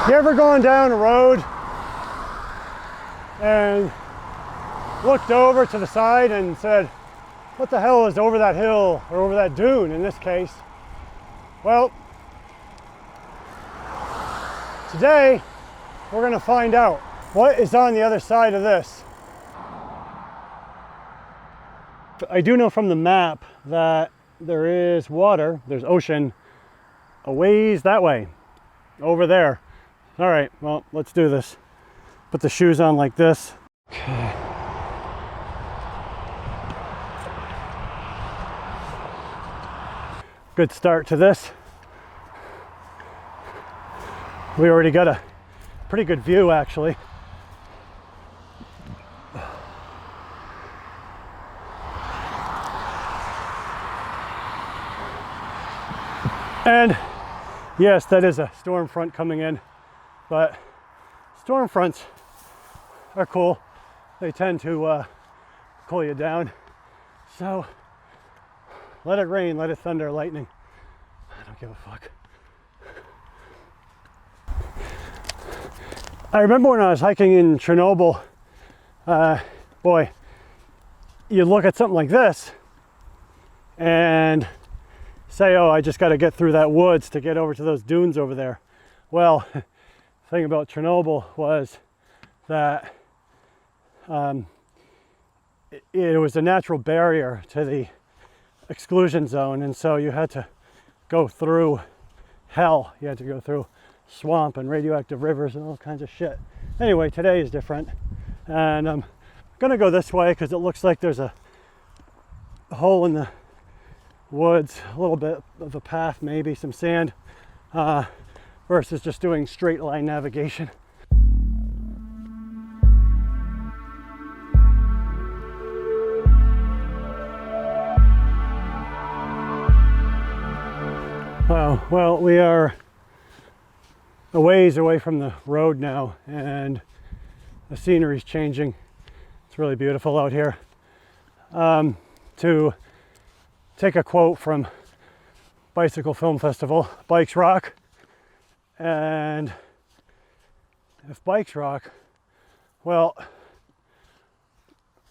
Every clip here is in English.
You ever gone down a road and looked over to the side and said, what the hell is over that hill or over that dune in this case? Well, today we're going to find out what is on the other side of this. I do know from the map that there is water, there's ocean a ways that way, over there. All right, well, let's do this. Put the shoes on like this. Okay. Good start to this. We already got a pretty good view, actually. And yes, that is a storm front coming in, but storm fronts are cool. They tend to cool you down. So let it rain, let it thunder, lightning. I don't give a fuck. I remember when I was hiking in Chernobyl, boy, you look at something like this and say, oh, I just got to get through that woods to get over to those dunes over there. Well, the thing about Chernobyl was that it was a natural barrier to the exclusion zone, and so you had to go through hell. You had to go through swamp and radioactive rivers and all kinds of shit. Anyway, today is different, and I'm gonna go this way because it looks like there's a hole in the woods, a little bit of a path, maybe some sand, versus just doing straight line navigation. Well, we are a ways away from the road now, and the scenery's changing. It's really beautiful out here. To take a quote from Bicycle Film Festival, bikes rock. And if bikes rock, well,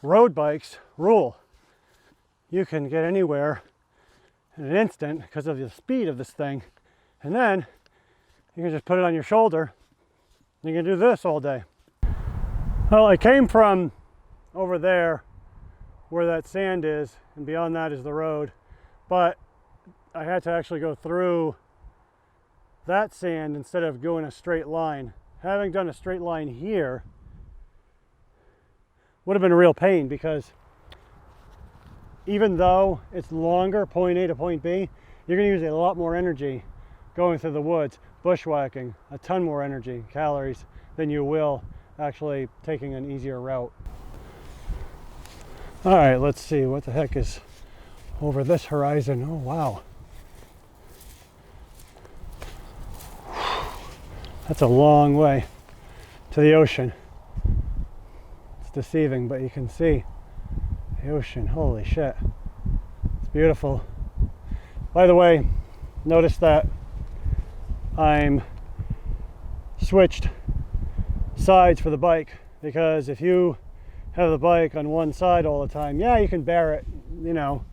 road bikes rule. You can get anywhere in an instant because of the speed of this thing. And then you can just put it on your shoulder and you can do this all day. Well, I came from over there where that sand is, and beyond that is the road, but I had to actually go through that sand instead of going a straight line. Having done a straight line here would have been a real pain, because even though it's longer, point A to point B, you're going to use a lot more energy going through the woods, bushwhacking, a ton more energy, calories, than you will actually taking an easier route. All right, let's see what the heck is over this horizon. Oh, wow. That's a long way to the ocean. It's deceiving, but you can see the ocean. Holy shit. It's beautiful. By the way, notice that I'm switched sides for the bike, because if you have the bike on one side all the time, yeah, you can bear it, you know,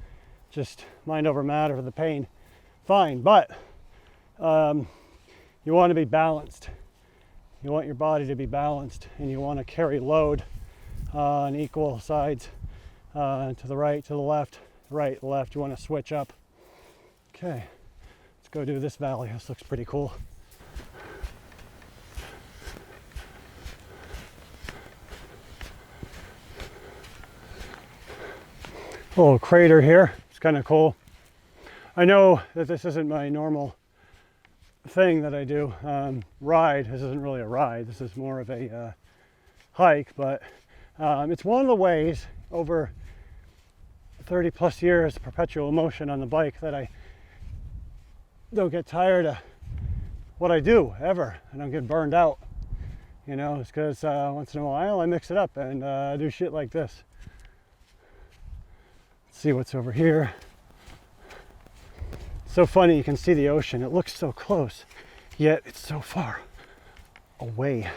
just mind over matter for the pain, fine, but you want to be balanced. You want your body to be balanced, and you want to carry load on equal sides, to the right, to the left, right, left. You want to switch up. Okay, let's go do this valley. This looks pretty cool. A little crater here. It's kind of cool. I know that this isn't my normal thing that I do, ride. This isn't really a ride. This is more of a hike, but it's one of the ways over 30 plus years perpetual motion on the bike that I don't get tired of what I do ever. I don't get burned out. You know, it's because once in a while I mix it up and do shit like this. Let's see what's over here. So funny, you can see the ocean. It looks so close, yet it's so far away.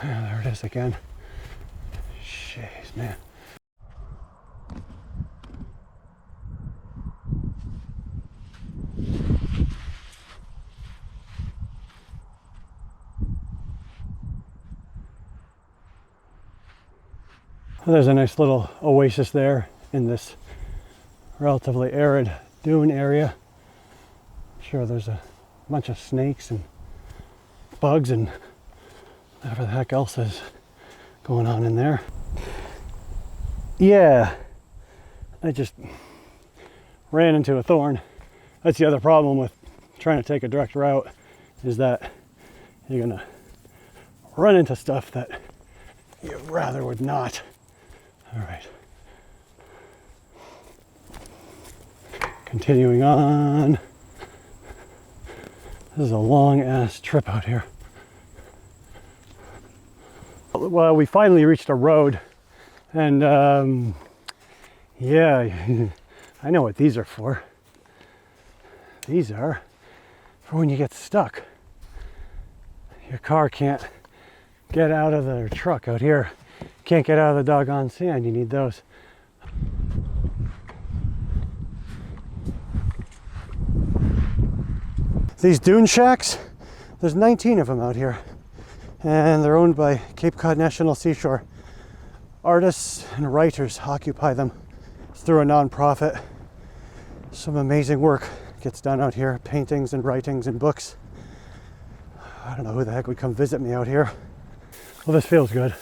Yeah, there it is again. Jeez, man. Well, there's a nice little oasis there in this relatively arid dune area. I'm sure there's a bunch of snakes and bugs and whatever the heck else is going on in there. Yeah, I just ran into a thorn. That's the other problem with trying to take a direct route, is that you're gonna run into stuff that you rather would not. All right. Continuing on. This is a long ass trip out here. Well, we finally reached a road, and yeah, I know what these are for. These are for when you get stuck. Your car can't get out of the truck out here. Can't get out of the doggone sand. You need those. These dune shacks, there's 19 of them out here, and they're owned by Cape Cod National Seashore. Artists and writers occupy them. It's through a non-profit. Some amazing work gets done out here, paintings and writings and books. I don't know who the heck would come visit me out here. Well, this feels good.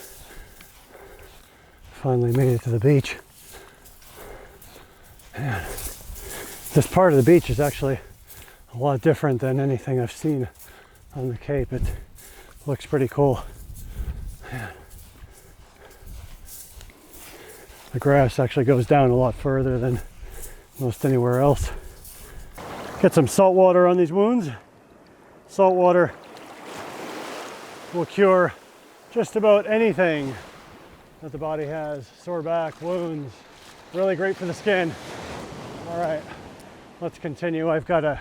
Finally made it to the beach. Man, this part of the beach is actually a lot different than anything I've seen on the Cape. It looks pretty cool. Man. The grass actually goes down a lot further than most anywhere else. Get some salt water on these wounds. Salt water will cure just about anything that the body has. Sore back, wounds, really great for the skin. All right, let's continue. I've got a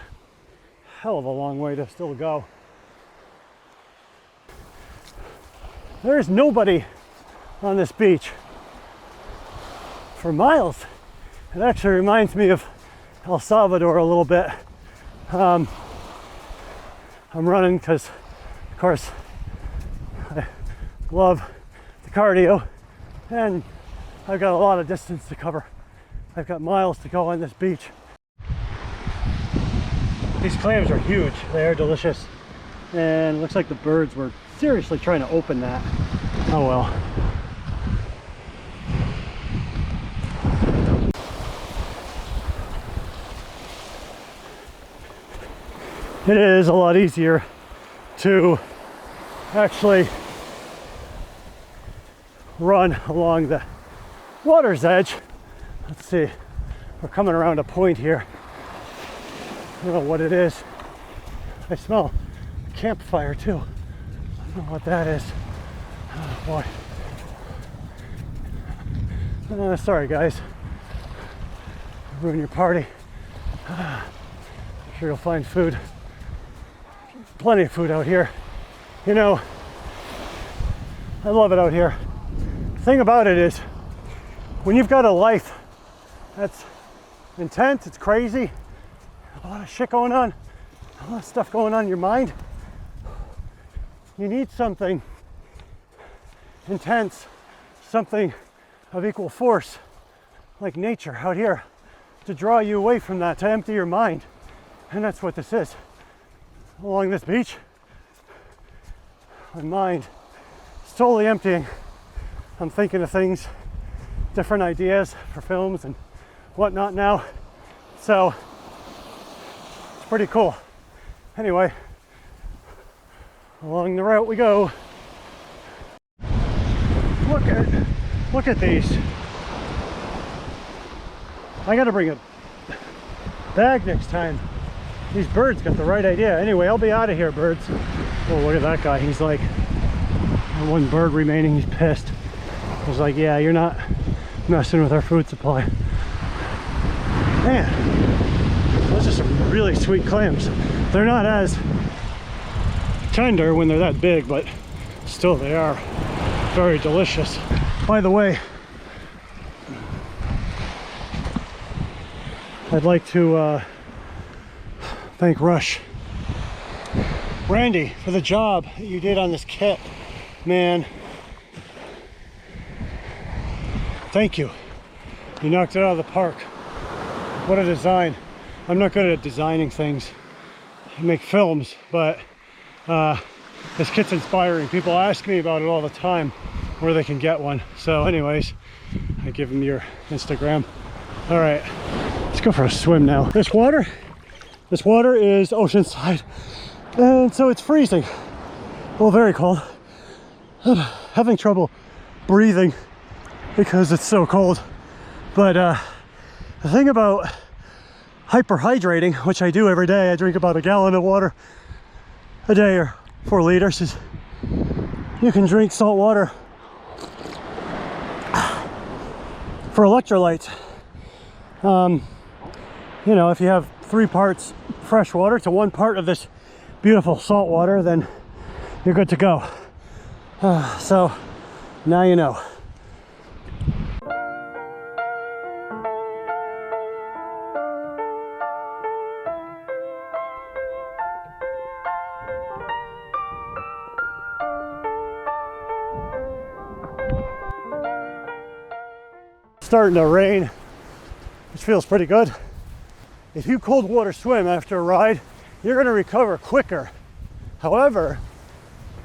hell of a long way to still go. There's nobody on this beach for miles. It actually reminds me of El Salvador a little bit. I'm running because, of course, I love the cardio, and I've got a lot of distance to cover. I've got miles to go on this beach. These clams are huge. They are delicious. And it looks like the birds were seriously trying to open that. Oh well. It is a lot easier to actually run along the water's edge. Let's see, we're coming around a point here. I don't know what it is. I smell a campfire too. I don't know what that is. Oh boy. Sorry guys. Ruin your party. I'm sure you'll find food. Plenty of food out here. You know, I love it out here. The thing about it is, when you've got a life that's intense, it's crazy, a lot of shit going on, a lot of stuff going on in your mind, you need something intense, something of equal force, like nature out here, to draw you away from that, to empty your mind. And that's what this is. Along this beach, my mind is totally emptying. I'm thinking of things, different ideas for films and whatnot now. So it's pretty cool. Anyway, along the route we go. Look at these. I gotta bring a bag next time. These birds got the right idea. Anyway, I'll be out of here, birds. Oh, look at that guy. He's like, one bird remaining, he's pissed. He's like, yeah, you're not messing with our food supply. Man, those are some really sweet clams. They're not as tender when they're that big, but still they are very delicious. By the way, I'd like to thank Randy, for the job that you did on this kit. Man, thank you. You knocked it out of the park. What a design. I'm not good at designing things. I make films, but this kit's inspiring. People ask me about it all the time, where they can get one. So anyways, I give them your Instagram. All right, let's go for a swim now. This water is oceanside, and so it's freezing. Well, very cold. I'm having trouble breathing because it's so cold. But the thing about hyperhydrating, which I do every day, I drink about a gallon of water a day or 4 liters, is you can drink salt water for electrolytes. You know, if you have 3 parts fresh water to 1 part of this beautiful salt water, then you're good to go. So now you know. Starting to rain, which feels pretty good. If you cold water swim after a ride, you're going to recover quicker. However,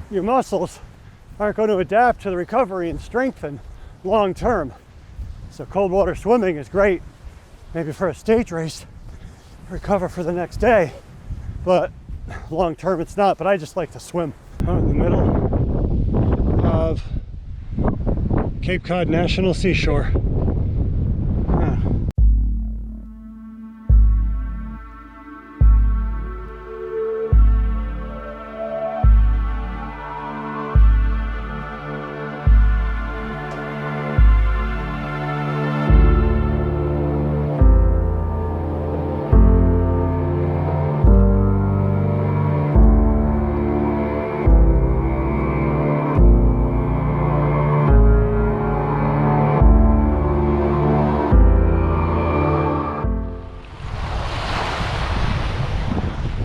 your muscles aren't going to adapt to the recovery and strengthen long term. So cold water swimming is great, maybe for a stage race, recover for the next day, but long term it's not. But I just like to swim. Out in the middle of Cape Cod National Seashore.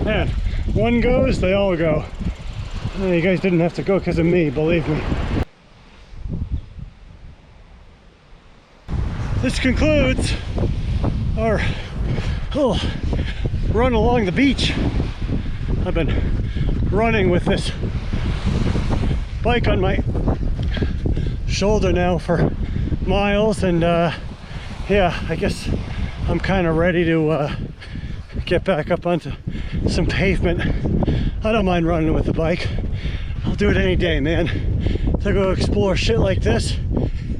Man, one goes, they all go. You guys didn't have to go because of me, believe me. This concludes our run along the beach. I've been running with this bike on my shoulder now for miles, and yeah, I guess I'm kind of ready to get back up onto some pavement. I don't mind running with the bike. I'll do it any day, man. To go explore shit like this.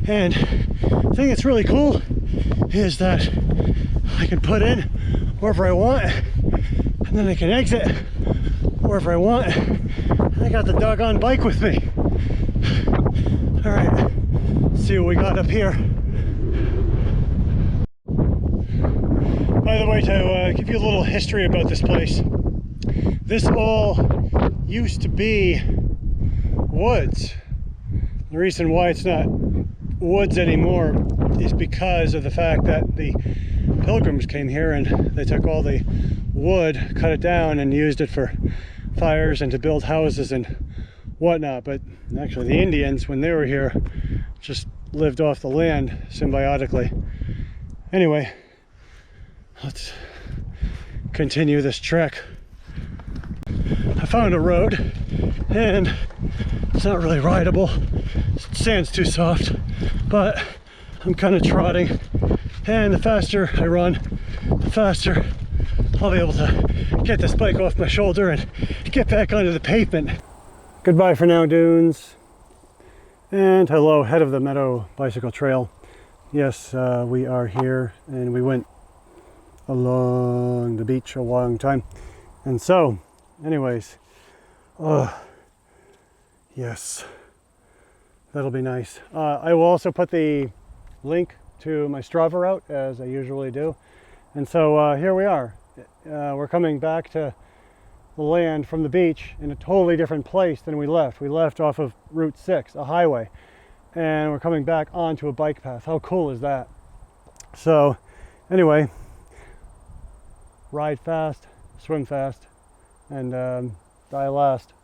And the thing that's really cool is that I can put in wherever I want, and then I can exit wherever I want. And I got the doggone bike with me. All right, let's see what we got up here. By the way, to give you a little history about this place, this all used to be woods. The reason why it's not woods anymore is because of the fact that the pilgrims came here and they took all the wood, cut it down, and used it for fires and to build houses and whatnot. But actually the Indians, when they were here, just lived off the land symbiotically. Anyway, let's continue this trek. I found a road and it's not really rideable. Sand's too soft, but I'm kind of trotting, and the faster I run, the faster I'll be able to get this bike off my shoulder and get back onto the pavement. Goodbye for now, dunes. And hello, head of the Meadow Bicycle Trail. Yes, we are here, and we went along the beach a long time. And so, anyways, yes, that'll be nice. I will also put the link to my Strava route, as I usually do. And so here we are. We're coming back to the land from the beach in a totally different place than we left. We left off of Route 6, a highway, and we're coming back onto a bike path. How cool is that? So anyway, ride fast, swim fast, and die last.